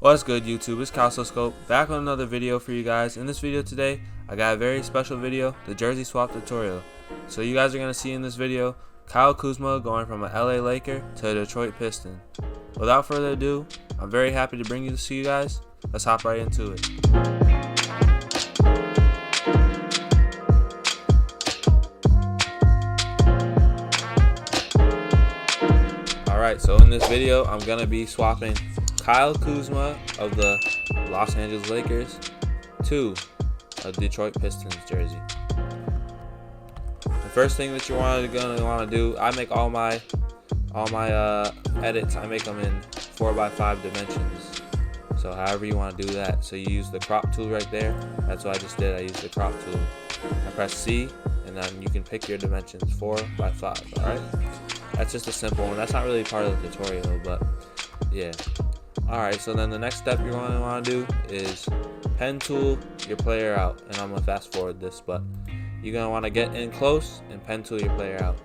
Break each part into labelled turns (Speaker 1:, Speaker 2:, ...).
Speaker 1: What's good, YouTube? It's calsoscoped back with another video for you guys. In this video today, I got a very special video, the jersey swap tutorial. So you guys are going to see in this video Kyle Kuzma going from a LA Laker to a Detroit Piston. Without further ado, I'm very happy to bring this to you guys. Let's hop right into it. Alright, so in this video, I'm going to be swapping Kyle Kuzma of the Los Angeles Lakers to a Detroit Pistons jersey. The first thing that you're gonna want to do, I make all my edits, I make them in 4x5 dimensions. So however you want to do that. So you use the crop tool right there. That's what I just did. I used the crop tool. I press C, and then you can pick your dimensions 4x5. All right. That's just a simple one. That's not really part of the tutorial, but yeah. Alright, so then the next step you're going to want to do is pen tool your player out. And I'm going to fast forward this, but you're going to want to get in close and pen tool your player out.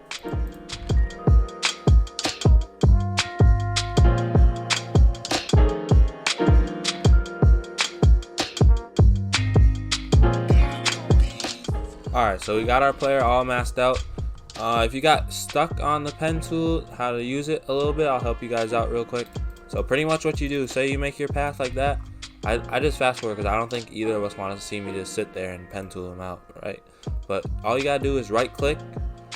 Speaker 1: Alright, so we got our player all masked out. If you got stuck on the pen tool, how to use it a little bit, I'll help you guys out real quick. So pretty much what you do, say you make your path like that, I just fast forward because I don't think either of us want to see me just sit there and pen tool them out, right? But all you gotta do is right click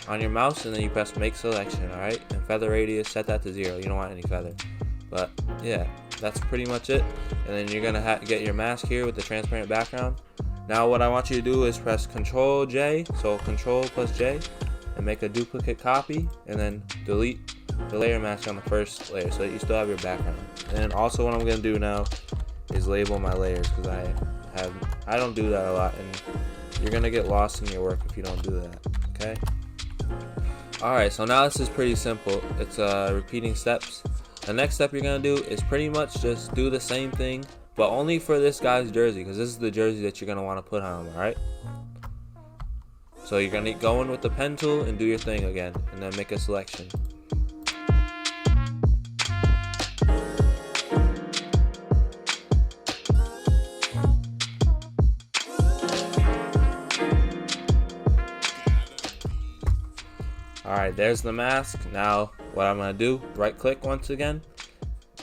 Speaker 1: on your mouse and then you press make selection, alright? And feather radius, set that to 0, you don't want any feather. But yeah, that's pretty much it. And then you're gonna get your mask here with the transparent background. Now what I want you to do is press Control J, so Control plus J, and make a duplicate copy, and then delete the layer mask on the first layer so that you still have your background. And also what I'm going to do now is label my layers because I don't do that a lot, and you're going to get lost in your work if you don't do that, okay? Alright, so now this is pretty simple. It's repeating steps. The next step you're going to do is pretty much just do the same thing, but only for this guy's jersey, because this is the jersey that you're going to want to put on him, alright? So you're going to go in with the pen tool and do your thing again, and then make a selection. Alright, there's the mask. Now what I'm going to do, right click once again,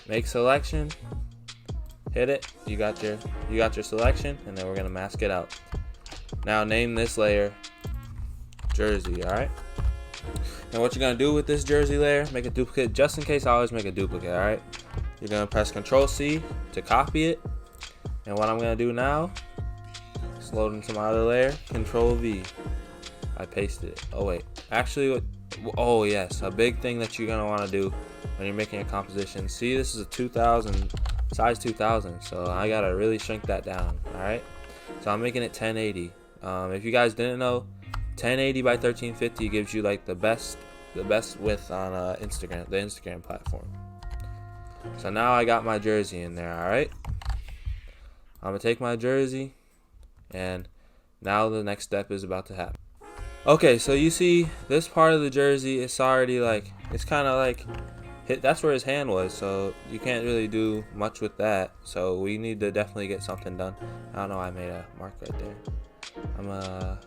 Speaker 1: make selection, hit it, you got your selection, and then we're going to mask it out. Now name this layer jersey, alright? And what you're going to do with this jersey layer, make a duplicate. Just in case, I always make a duplicate, alright? You're going to press Control C to copy it. And what I'm going to do now is load into my other layer, Control V. I pasted it. Oh wait, actually, oh yes, a big thing that you're going to want to do when you're making a composition. See, this is a 2000, size 2000, so I got to really shrink that down, alright? So I'm making it 1080. If you guys didn't know, 1080 by 1350 gives you like the best width on Instagram, the Instagram platform. So now I got my jersey in there, alright? I'm gonna take my jersey, and now the next step is about to happen. Okay, so you see this part of the jersey is already like, it's kind of like that's where his hand was, so you can't really do much with that. So we need to definitely get something done. I don't know, I made a mark right there.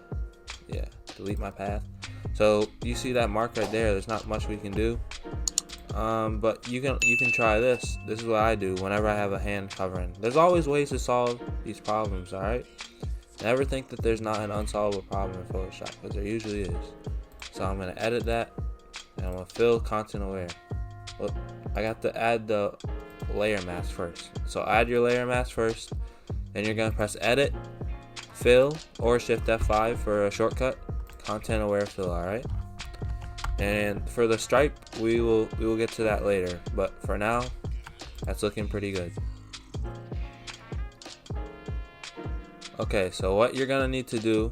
Speaker 1: Yeah, delete my path. So you see that mark right there, there's not much we can do. But you can try this. This is what I do whenever I have a hand covering. There's always ways to solve these problems, alright? Never think that there's not an unsolvable problem in Photoshop, because there usually is. So I'm gonna edit that, and I'm gonna fill content aware. Look, I got to add the layer mask first. So add your layer mask first, then you're gonna press edit, fill, or shift F5 for a shortcut, content aware fill, alright? And for the stripe, we will get to that later, but for now, that's looking pretty good. Okay, so what you're gonna need to do,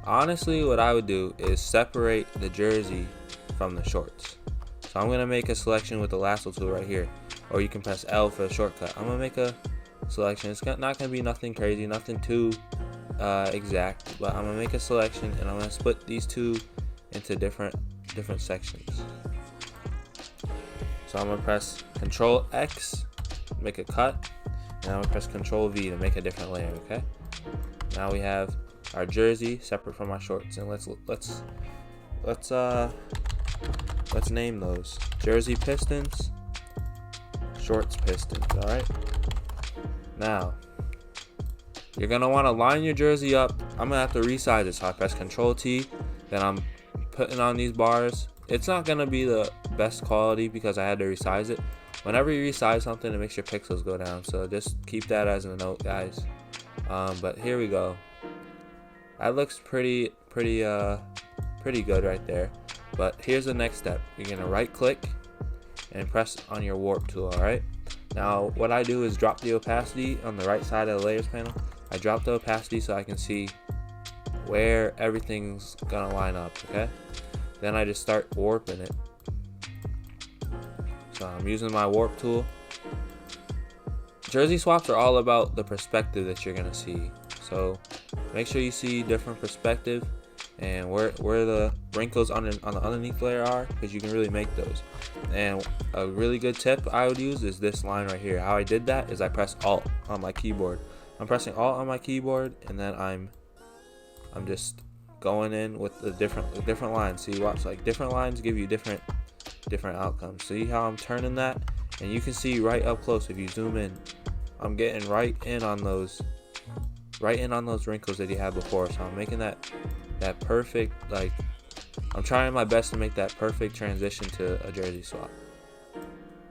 Speaker 1: honestly what I would do is separate the jersey from the shorts. So I'm gonna make a selection with the lasso tool right here, or you can press L for a shortcut. I'm gonna make a selection. It's not gonna be nothing crazy, nothing too exact, but I'm gonna make a selection, and I'm gonna split these two into different sections. So I'm gonna press Control X, make a cut, and I'm gonna press Control V to make a different layer. Okay. Now we have our jersey separate from our shorts, and let's name those jersey pistons, shorts pistons. All right. Now you're gonna want to line your jersey up. I'm gonna have to resize it, so I press Control T. Then I'm putting on these bars. It's not gonna be the best quality because I had to resize it. Whenever you resize something, it makes your pixels go down. So just keep that as a note, guys. But here we go. That looks pretty good right there. But here's the next step. You're gonna right click and press on your warp tool. All right. Now what I do is drop the opacity on the right side of the layers panel. I drop the opacity so I can see where everything's gonna line up. Okay. Then I just start warping it. So I'm using my warp tool. Jersey swaps are all about the perspective that you're gonna see. So make sure you see different perspective and where the wrinkles on the underneath layer are, because you can really make those. And a really good tip I would use is this line right here. How I did that is I press Alt on my keyboard. I'm pressing Alt on my keyboard, and then I'm just going in with the different lines. See, watch, like different lines give you different outcomes. See how I'm turning that, and you can see right up close if you zoom in. I'm getting right in on those wrinkles that you had before. So I'm making that perfect, like I'm trying my best to make that perfect transition to a jersey swap.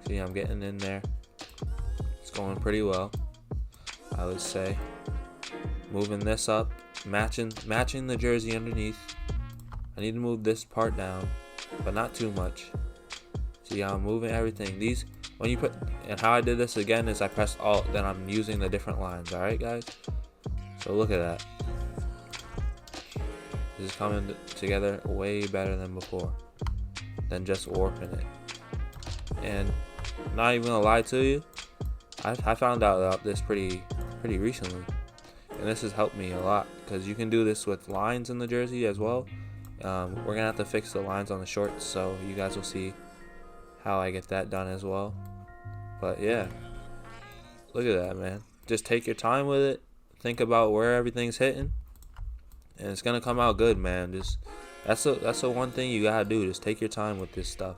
Speaker 1: See, I'm getting in there. It's going pretty well, I would say. Moving this up, matching the jersey underneath. I need to move this part down, but not too much. See how I'm moving everything. These, when you put, and how I did this again is I pressed Alt, then I'm using the different lines. All right, guys. So look at that. This is coming together way better than before, than just warping it. And not even gonna lie to you, I found out about this pretty recently, and this has helped me a lot because you can do this with lines in the jersey as well. We're gonna have to fix the lines on the shorts, so you guys will see how I get that done as well. But yeah, look at that, man. Just take your time with it. Think about where everything's hitting, and it's gonna come out good, man. Just that's the one thing you gotta do. Just take your time with this stuff.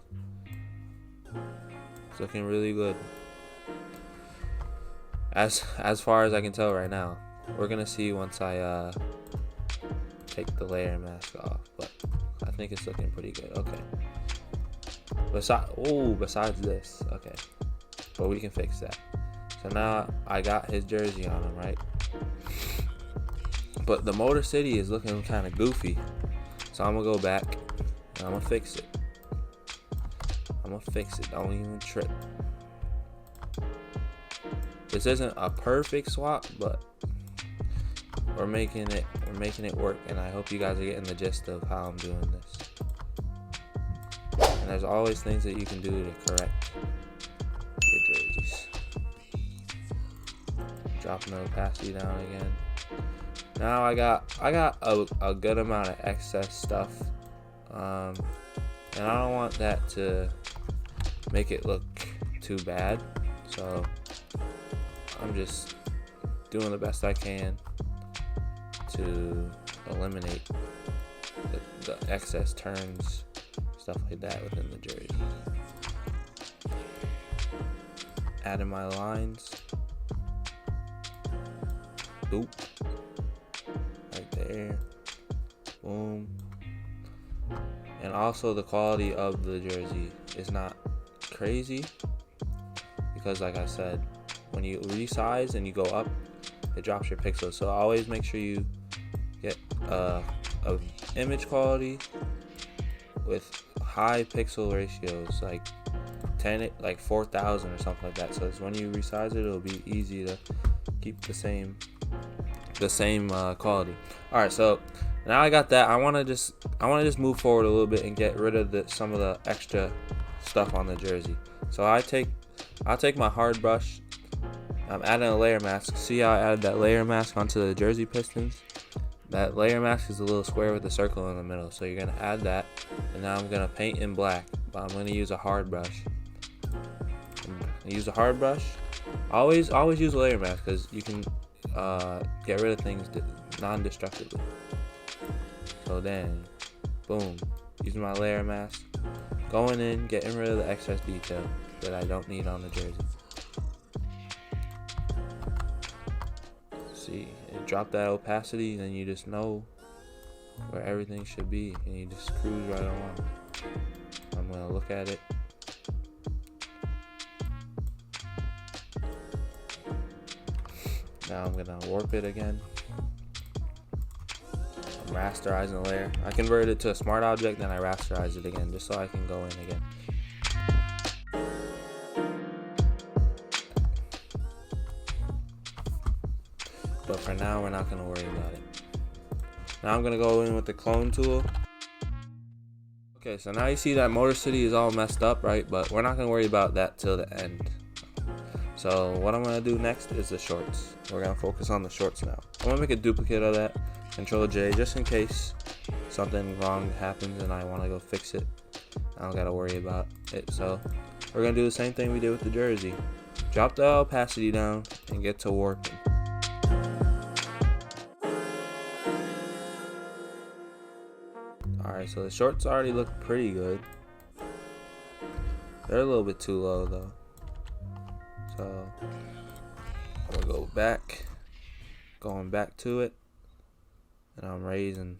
Speaker 1: It's looking really good. As far as I can tell right now. We're gonna see once I take the layer mask off, but I think it's looking pretty good. Okay. Besides this, okay, but we can fix that. So now I got his jersey on him, right? But the Motor City is looking kind of goofy, so I'm gonna go back and I'm gonna fix it. Don't even trip. This isn't a perfect swap, but we're making it work, and I hope you guys are getting the gist of how I'm doing this. And there's always things that you can do to correct your jerseys. Dropping the opacity down again. Now I got a good amount of excess stuff, and I don't want that to make it look too bad. So I'm just doing the best I can to eliminate the excess turns, stuff like that within the jersey. Adding my lines. Boop. Right there. Boom. And also the quality of the jersey is not crazy because, like I said, when you resize and you go up, it drops your pixels. So always make sure you get a image quality with high pixel ratios, like 4,000 or something like that. So it's when you resize it, it'll be easy to keep the same quality. All right, so now I got that. I want to just move forward a little bit and get rid of some of the extra stuff on the jersey. So I'll take my hard brush. I'm adding a layer mask. See how I added that layer mask onto the jersey pistons? That layer mask is a little square with a circle in the middle. So you're gonna add that, and now I'm gonna paint in black, but I'm gonna use a hard brush. Always use a layer mask because you can get rid of things non-destructively. So then, boom, using my layer mask, going in, getting rid of the excess detail that I don't need on the jersey. See, it dropped that opacity, then you just know where everything should be, and you just cruise right along. I'm gonna look at it. Now I'm gonna warp it again. I'm rasterizing the layer. I converted it to a smart object, then I rasterize it again, just so I can go in again. But for now, we're not gonna worry about it. Now I'm gonna go in with the clone tool. Okay, so now you see that Motor City is all messed up, right? But we're not gonna worry about that till the end. So what I'm gonna do next is the shorts. We're gonna focus on the shorts now. I'm gonna make a duplicate of that. Control J, just in case something wrong happens and I wanna go fix it. I don't gotta worry about it. So we're gonna do the same thing we did with the jersey. Drop the opacity down and get to warping. Alright, so the shorts already look pretty good. They're a little bit too low though. So I'm gonna go back, going back to it, and I'm raising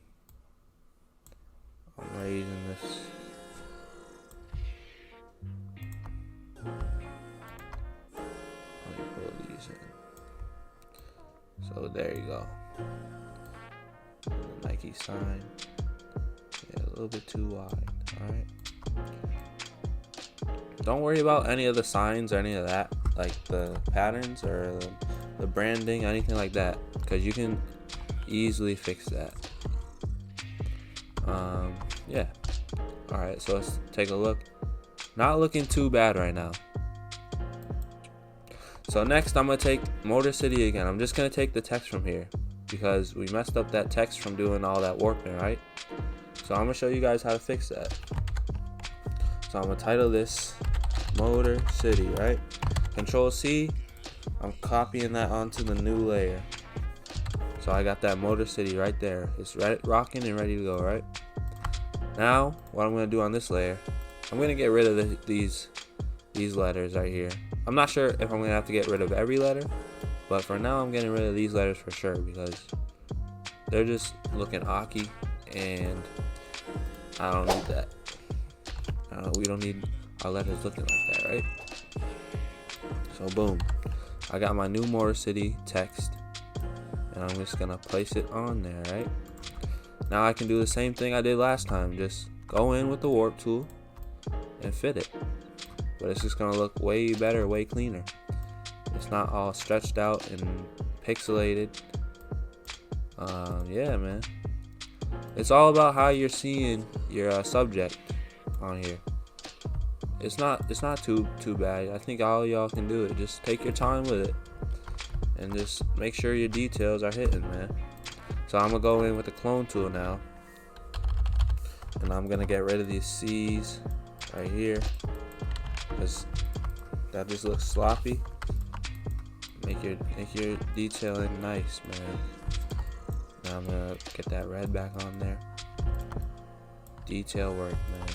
Speaker 1: this. Let me pull these in. So there you go. The Nike sign. Yeah, a little bit too wide. Alright. Don't worry about any of the signs or any of that, like the patterns or the branding, anything like that, because you can easily fix that. Yeah. Alright, so let's take a look. Not looking too bad right now. So next I'm gonna take Motor City again. I'm just gonna take the text from here because we messed up that text from doing all that warping, right? So I'm gonna show you guys how to fix that. So I'm gonna title this Motor City, right? Control C, I'm copying that onto the new layer. So I got that Motor City right there. It's rocking and ready to go, right? Now, what I'm gonna do on this layer, I'm gonna get rid of these letters right here. I'm not sure if I'm gonna have to get rid of every letter, but for now I'm getting rid of these letters for sure because they're just looking awky and I don't need that. We don't need our letters looking like that, right? So boom, I got my new Motor City text and I'm just gonna place it on there, right? Now I can do the same thing I did last time, just go in with the warp tool and fit it. But it's just gonna look way better, way cleaner. It's not all stretched out and pixelated. Yeah, man. It's all about how you're seeing your subject on here. It's not too bad. I think all y'all can do it. Just take your time with it and just make sure your details are hitting, man. So I'm gonna go in with the clone tool now, and I'm gonna get rid of these C's right here because that just looks sloppy. Make your detailing nice, man. Now I'm gonna get that red back on there. Detail work, man.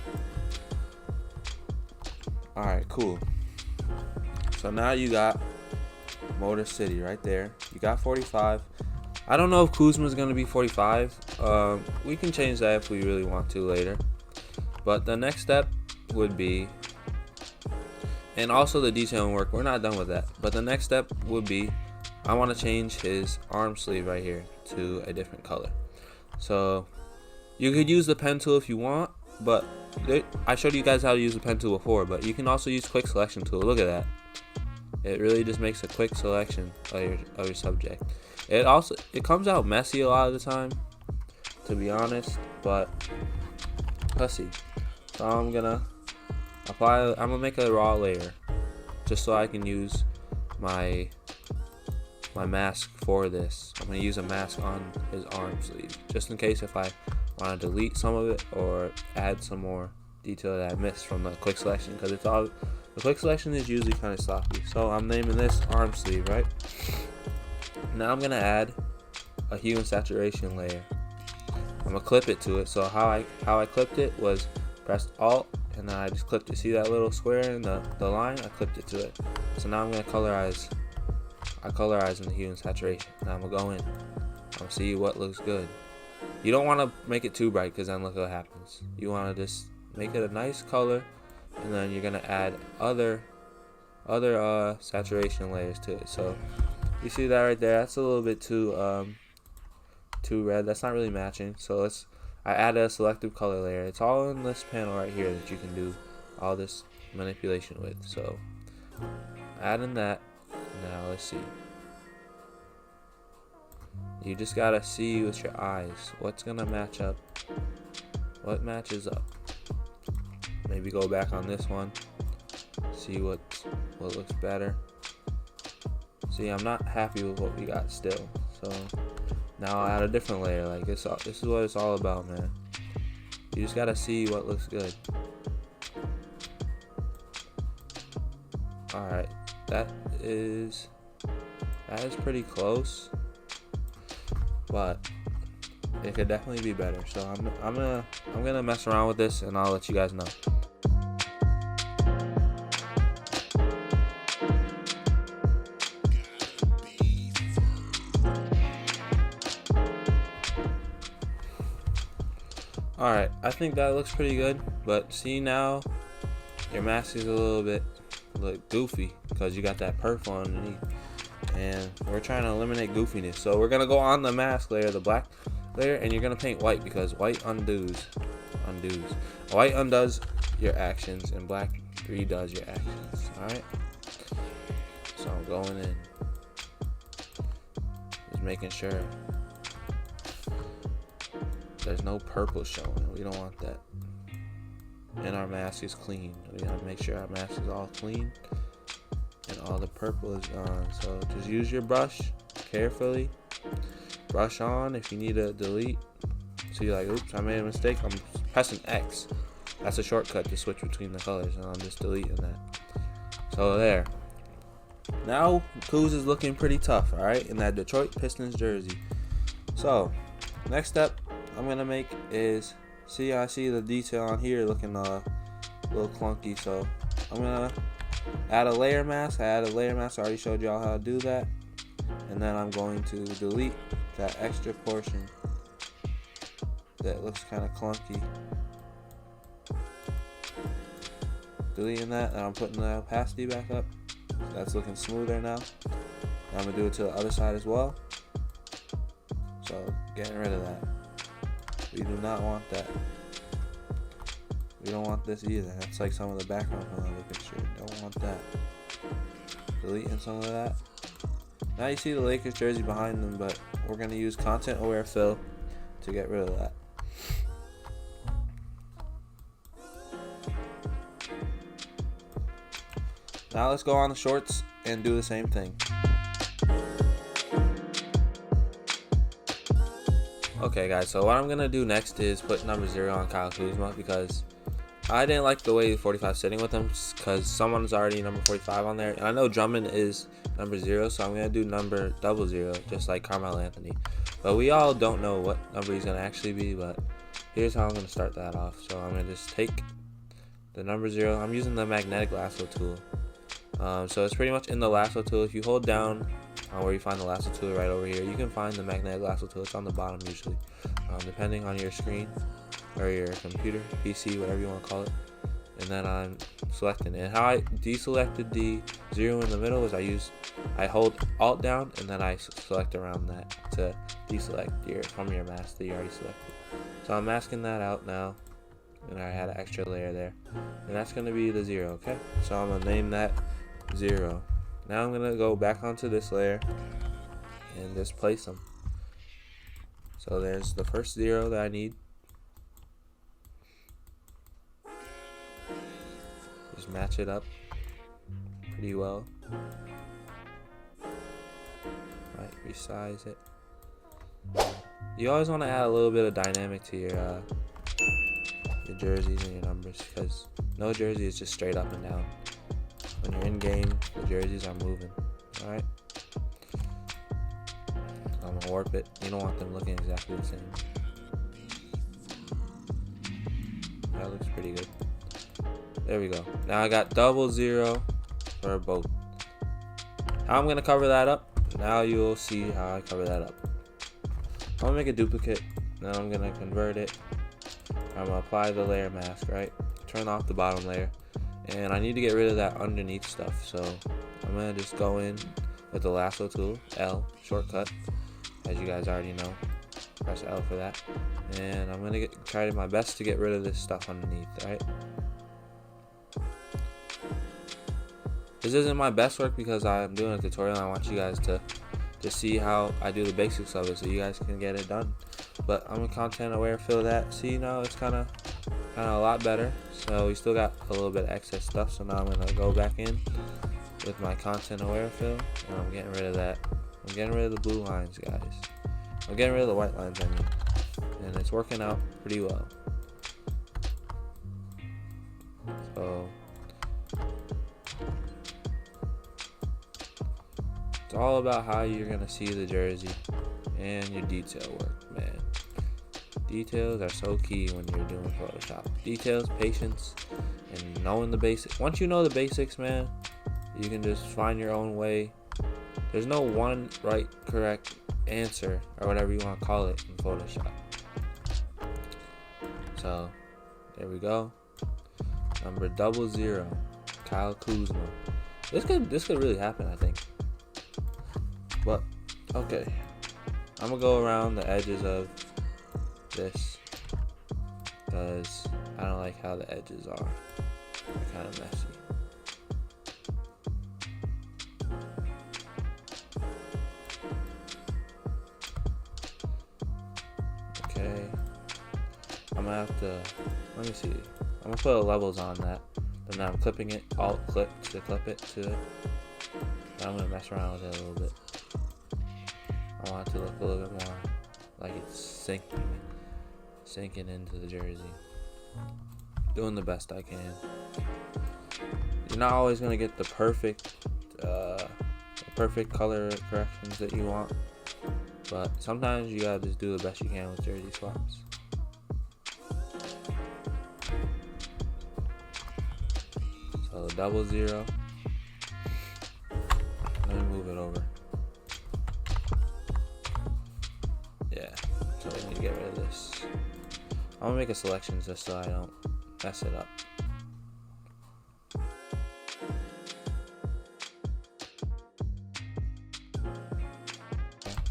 Speaker 1: Alright, cool. So now you got Motor City right there. You got 45. I don't know if Kuzma's gonna be 45. We can change that if we really want to later. But the next step would be, and also the detailing work, we're not done with that. But the next step would be, I want to change his arm sleeve right here to a different color. So you could use the pen tool if you want, but I showed you guys how to use the pen tool before, but you can also use quick selection tool. Look at that. It really just makes a quick selection of your subject. It comes out messy a lot of the time, to be honest, but let's see. So I'm gonna make a raw layer just so I can use my mask for this. I'm gonna use a mask on his arm sleeve just in case if I want to delete some of it or add some more detail that I missed from the quick selection, because it The quick selection is usually kind of sloppy. So I'm naming this arm sleeve, right? Now I'm gonna add a hue and saturation layer. I'm gonna clip it to it. So how I clipped it was pressed Alt and then I just clipped it. See that little square in the line? I clipped it to it. So now I'm gonna colorize. I colorize in the hue and saturation. Now I'm gonna go in. I'm gonna see what looks good. You don't want to make it too bright because then look what happens. You want to just make it a nice color, and then you're gonna add other saturation layers to it. So you see that right there? That's a little bit too red. That's not really matching. So I added a selective color layer. It's all in this panel right here that you can do all this manipulation with. So adding that. Now let's see. You just gotta see with your eyes what's gonna match up. What matches up? Maybe go back on this one. See what looks better. See, I'm not happy with what we got still. So now I'll add a different layer. Like this is what it's all about, man. You just gotta see what looks good. Alright, that is pretty close, but it could definitely be better. So I'm gonna mess around with this and I'll let you guys know. Alright, I think that looks pretty good, but see now your mask is a little bit goofy because you got that purple underneath, and we're trying to eliminate goofiness. So we're gonna go on the mask layer, the black layer, and you're gonna paint white because white undoes. White undoes your actions and black redoes your actions. Alright, so I'm going in, just making sure there's no purple showing. We don't want that. And our mask is clean. We gotta make sure our mask is all clean and all the purple is gone. So just use your brush carefully. Brush on. If you need to delete, so you're like, oops, I made a mistake, I'm pressing X. That's a shortcut to switch between the colors, and I'm just deleting that. So there. Now Kuz is looking pretty tough, alright, in that Detroit Pistons jersey. So next step I'm gonna make is, see, I see the detail on here looking a little clunky, so I'm gonna add a layer mask. I already showed y'all how to do that, and then I'm going to delete that extra portion that looks kind of clunky. Deleting that, and I'm putting the opacity back up. That's looking smoother now. I'm gonna do it to the other side as well. So getting rid of that. We do not want that. We don't want this either. That's like some of the background from the other picture. Don't want that. Deleting some of that. Now you see the Lakers jersey behind them, but we're going to use content aware fill to get rid of that. Now let's go on the shorts and do the same thing. Okay guys, so what I'm going to do next is put number 0 on Kyle Kuzma because I didn't like the way 45 sitting with him because someone's already number 45 on there. And I know Drummond is number 0, so I'm going to do number 00, just like Carmelo Anthony. But we all don't know what number he's going to actually be, but here's how I'm going to start that off. So I'm going to just take the number 0. I'm using the magnetic lasso tool. So it's pretty much in the lasso tool. If you hold down where you find the lasso tool right over here, you can find the magnetic lasso tool. It's on the bottom usually, depending on your screen or your computer, PC, whatever you want to call it. And then I'm selecting it. And how I deselected the 0 in the middle is I hold Alt down and then I select around that to deselect from your mask that you already selected. So I'm masking that out now, and I had an extra layer there, and that's going to be the 0. Okay, so I'm going to name that 0. Now I'm going to go back onto this layer and just place them. So there's the first 0 that I need. Just match it up pretty well. Right, resize it. You always want to add a little bit of dynamic to your jerseys and your numbers, because no jersey is just straight up and down. when you're in game, the jerseys are moving. Alright? I'm gonna warp it. You don't want them looking exactly the same. That looks pretty good. There we go. Now I got 00 for both. How I'm gonna cover that up? Now you'll see how I cover that up. I'm gonna make a duplicate. Then I'm gonna convert it. I'm gonna apply the layer mask, right? Turn off the bottom layer. And I need to get rid of that underneath stuff. So I'm gonna just go in with the lasso tool, L, shortcut, as you guys already know. Press L for that. And I'm gonna try my best to get rid of this stuff underneath, right? This isn't my best work because I'm doing a tutorial and I want you guys to just see how I do the basics of it so you guys can get it done. But I'm a content aware fill that. See, now it's kind of a lot better. So we still got a little bit of excess stuff. So now I'm gonna go back in with my content aware fill and I'm getting rid of that. I'm getting rid of the blue lines, guys. I'm getting rid of the white lines, I mean. And it's working out pretty well. So it's all about how you're gonna see the jersey and your detail work, man. Details are so key when you're doing Photoshop. Details, patience, and knowing the basics. Once you know the basics, man, you can just find your own way. There's no one right, correct answer, or whatever you want to call it in Photoshop. So, there we go. Number 00, Kyle Kuzma. This could really happen, I think. But, okay. I'm gonna go around the edges of this because I don't like how the edges are. They're kind of messy. Okay. I'm gonna have to, let me see. I'm gonna put levels on that. Then I'm clipping it, alt clip to clip it to it. I'm gonna mess around with it a little bit. I want it to look a little bit more like it's sinking into the jersey. Doing the best I can. You're not always gonna get the perfect color corrections that you want, but sometimes you gotta just do the best you can with jersey swaps. So 00. Let me move it over. Yeah, so we need to get rid of this. I'm gonna make a selection just so I don't mess it up.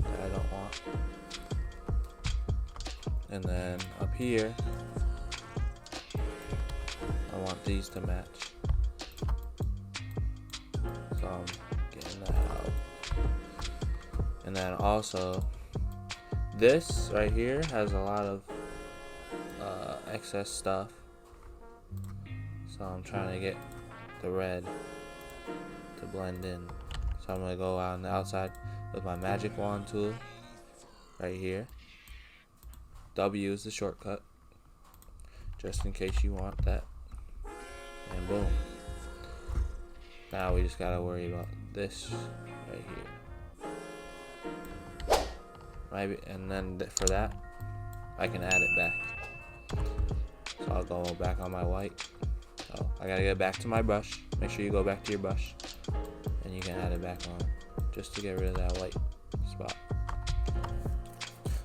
Speaker 1: That I don't want. And then up here, I want these to match. So I'm getting that out. And then also, this right here has a lot of excess stuff. So I'm trying to get the red to blend in. So I'm going to go out on the outside with my magic wand tool right here. W is the shortcut, just in case you want that. And boom. Now we just gotta worry about this right here. Maybe, and then for that, I can add it back. So I'll go back on my white. Oh, I gotta get back to my brush. Make sure you go back to your brush, and you can add it back on, just to get rid of that white spot.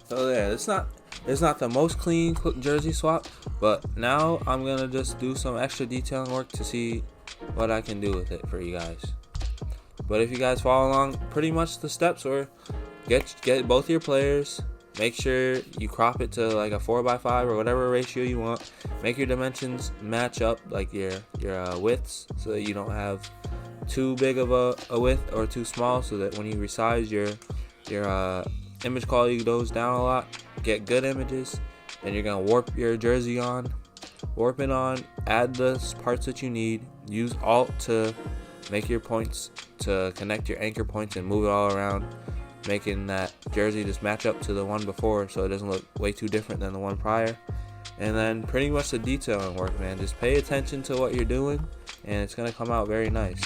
Speaker 1: So there, it's not the most clean jersey swap, but now I'm gonna just do some extra detailing work to see what I can do with it for you guys. But if you guys follow along, pretty much the steps were get both your players, make sure you crop it to like a 4x5 or whatever ratio you want. Make your dimensions match up, like your widths, so that you don't have too big of a width or too small, so that when you resize your image quality goes down a lot. Get good images. Then you're gonna warp your jersey on, warp it on, add the parts that you need, use Alt to make your points, to connect your anchor points and move it all around, making that jersey just match up to the one before so it doesn't look way too different than the one prior. And then pretty much the detailing work, man. Just pay attention to what you're doing and it's gonna come out very nice.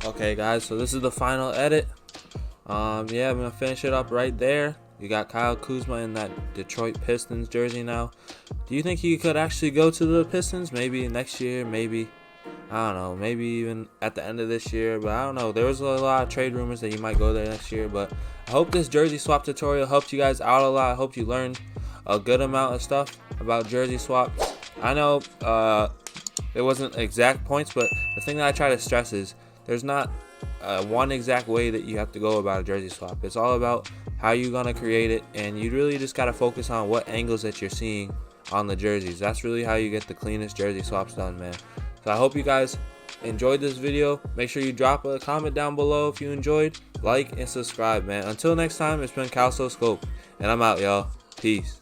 Speaker 1: Okay guys, so this is the final edit. Yeah, I'm gonna finish it up right there. You got Kyle Kuzma in that Detroit Pistons jersey now. Do you think he could actually go to the Pistons? Maybe next year, maybe. I don't know, maybe even at the end of this year, but I don't know. There was a lot of trade rumors that he might go there next year, but I hope this jersey swap tutorial helped you guys out a lot. I hope you learned a good amount of stuff about jersey swaps. I know it wasn't exact points, but the thing that I try to stress is there's not one exact way that you have to go about a jersey swap. It's all about how you're gonna create it, and you really just gotta focus on what angles that you're seeing on the jerseys. That's really how you get the cleanest jersey swaps done, man. So I hope you guys enjoyed this video. Make sure you drop a comment down below if you enjoyed. Like and subscribe, man. Until next time, it's been calsoscoped, and I'm out, y'all. Peace.